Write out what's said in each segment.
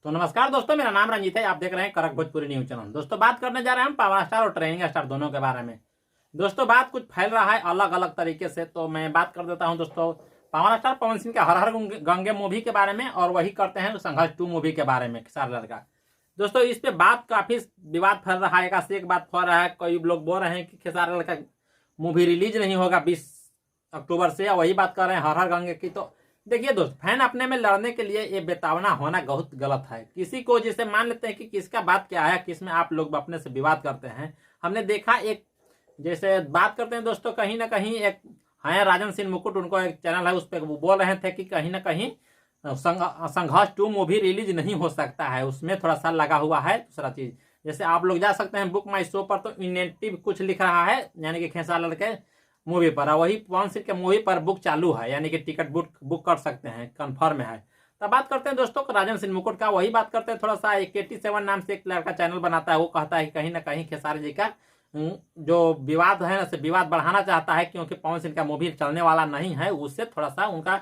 तो नमस्कार दोस्तों, मेरा नाम रंजीत है। आप देख रहे हैं कड़क भोजपुरी न्यूज चैनल। दोस्तों, बात करने जा रहे हैं हम पावर स्टार और ट्रेनिंग स्टार दोनों के बारे में। दोस्तों, बात कुछ फैल रहा है अलग अलग तरीके से, तो मैं बात कर देता हूं। दोस्तों, पावर स्टार पवन सिंह के हर हर गंगे मूवी के बारे में, और वही करते हैं संघर्ष 2 मूवी के बारे में, खेसारी लाल का। दोस्तों, इस पे बात काफी विवाद फैल रहा है, एक से एक बात फैल रहा है। कई लोग बोल रहे हैं कि खेसारी लाल का मूवी रिलीज नहीं होगा 20 अक्टूबर से, और वही बात कर रहे हैं हर हर गंगे की। तो देखिए दोस्त, फैन अपने में लड़ने के लिए ये बेतावना होना बहुत गलत है। किसी को जैसे मान लेते हैं कि किसका बात क्या है, किसमें आप लोग अपने से विवाद करते हैं। हमने देखा एक जैसे बात करते हैं दोस्तों, कहीं ना कहीं एक है राजन सिंह मुकुट, उनको एक चैनल है, उस पर वो बोल रहे थे कि कहीं ना कहीं संघर्ष 2 मूवी रिलीज नहीं हो सकता है, उसमें थोड़ा सा लगा हुआ है दूसरा चीज। जैसे आप लोग जा सकते हैं बुक माई शो पर, तो इनेटिव कुछ लिख रहा है, यानी कि खेसारी लाल के मूवी पर, और वही पवन सिंह के मूवी पर बुक चालू है, यानी कि टिकट बुक कर सकते हैं, कंफर्म है। तब बात करते हैं दोस्तों राजन सिंह मुकुट का, वही बात करते हैं थोड़ा सा। 87 नाम से एक लड़का चैनल बनाता है, वो कहता है कि कहीं ना कहीं खेसारी जी का जो विवाद है ना, विवाद बढ़ाना चाहता है, क्योंकि पवन सिंह का मूवी चलने वाला नहीं है, उससे थोड़ा सा उनका।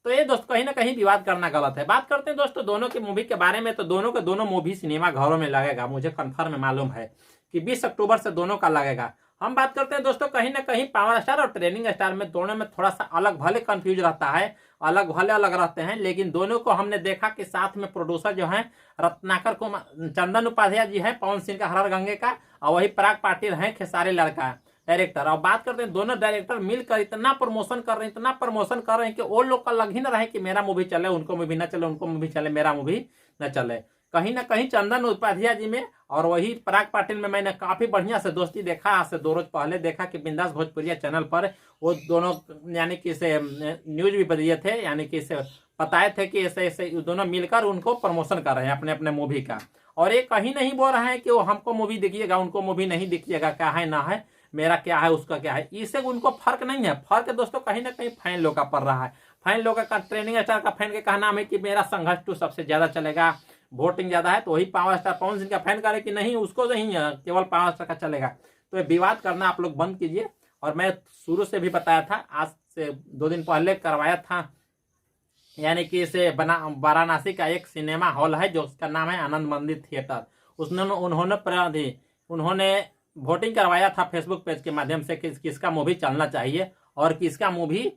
तो ये दोस्त कहीं ना कहीं विवाद करना गलत है। बात करते हैं दोस्तों दोनों की मूवी के बारे में, तो दोनों के दोनों मूवी सिनेमा घरों में लगेगा, मुझे कंफर्म मालूम है कि 20 अक्टूबर से दोनों का लगेगा। हम बात करते हैं दोस्तों कहीं ना कहीं पावर स्टार और ट्रेनिंग स्टार में, दोनों में थोड़ा सा अलग भले कंफ्यूज रहता है, अलग भले अलग रहते हैं, लेकिन दोनों को हमने देखा कि साथ में प्रोड्यूसर जो है रत्नाकर को चंदन उपाध्याय जी है पवन सिंह का हर हर गंगे का, और वही पराग पाटिल है खेसारी लाल का डायरेक्टर। और बात करते हैं दोनों डायरेक्टर मिलकर इतना प्रमोशन कर रहे हैं, इतना प्रमोशन कर रहे हैं कि वो लोग का लग ही ना रहे कि मेरा मूवी चले, उनको मूवी ना चले, उनको मूवी चले, मेरा मूवी न चले। कहीं ना कहीं चंदन उपाध्याय जी में और वही पराग पाटिल में मैंने काफी बढ़िया से दोस्ती देखा। आज से 2 रोज पहले देखा कि बिंदास भोजपुरिया चैनल पर वो दोनों यानी कि इसे न्यूज भी दिए थे, यानी कि इसे बताए थे कि ऐसे ऐसे दोनों मिलकर उनको प्रमोशन कर रहे हैं अपने अपने मूवी का। और ये कहीं नहीं बोल रहे हैं कि वो हमको मूवी दिखिएगा, उनको मूवी नहीं दिखिएगा, क्या है ना है, मेरा क्या है उसका क्या है, इससे उनको फर्क नहीं है। फर्क दोस्तों कहीं ना कहीं फैन लोग का पड़ रहा है। फैन लोग का ट्रेनिंग स्टार का फैन के कहना है कि मेरा संघर्ष 2 सबसे ज्यादा चलेगा, वोटिंग ज्यादा है, तो वही पावर स्टार पवन सिंह का फैन करे कि नहीं उसको नहीं केवल पावर स्टार का चलेगा। तो ये विवाद करना आप लोग बंद कीजिए। और मैं शुरू से भी बताया था, आज से 2 दिन पहले करवाया था, यानी कि इसे वाराणसी का एक सिनेमा हॉल है जो उसका नाम है आनंद मंदिर थिएटर। उन्होंने वोटिंग करवाया था फेसबुक पेज के माध्यम से कि किसका मूवी चलना चाहिए और किसका मूवी